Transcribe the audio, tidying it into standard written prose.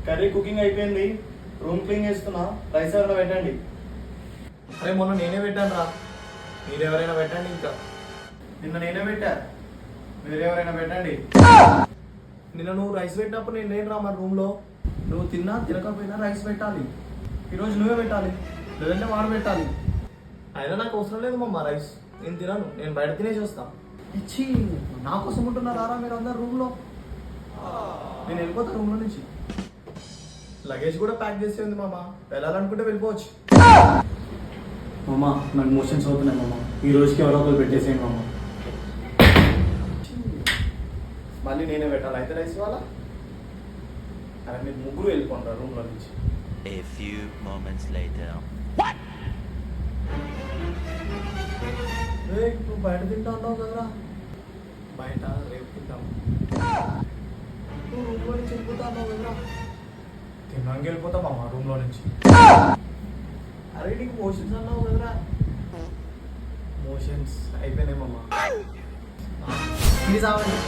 Curry cooking అయిపోయింది, room clean చేస్తున్నా. Rice ఎవరైనా పెట్టండి. అరే మొన్న నేనే పెట్టాను రా, మీరెవరైనా పెట్టండి. ఇంకా నిన్న నేనే పెట్టా, వేరెవరైనా పెట్టండి. నిన్న నువ్వు రైస్ పెట్టినప్పుడు నేను లేను రా మన రూమ్లో. నువ్వు తిన్నా తినకపోయినా రైస్ పెట్టాలి. ఈరోజు నువ్వే పెట్టాలి, లేదంటే వాడు పెట్టాలి. అయినా నాకు అవసరం లేదు మమ్మ రైస్, నేను తినను, నేను బయట తినేసి వస్తాను. ఇచ్చి నా కోసం ఉంటున్నారా మీరు అందరు రూమ్లో? నేను వెళ్ళిపోతా రూమ్లో నుంచి. లగేజ్ కూడా ప్యాక్ చేసి ఉంది మామ, వెళ్ళాలనుకుంటే వెళ్ళిపోవచ్చు. మామ నాకు మోషన్స్ అవుతున్నాయి మామ, ఈ రోజుకి ఎవరో ఒకరు పెట్టేసేయండి మామ. మళ్ళీ నేనే పెట్టాలి అయితే రైస్ వాళ్ళ. అరే మీరు ముగ్గురు వెళ్ళిపోంటారు రూమ్లో నుంచి. A few moments later. నువ్వు బయట తింటా ఉన్నావు కదరా. బయట రేపు తింటాము. నువ్వు రూమ్లో నుంచి వెళ్ళిపోతా ఉన్నావు కదరా. తిన్నాక వెళ్ళిపోతా మామ రూమ్లో నుంచి. అరే నీకు మోషన్స్ అన్నావు కదరా. మోషన్స్ అయిపోయినాయి మామ. ప్లీజ్ అవ్వండి.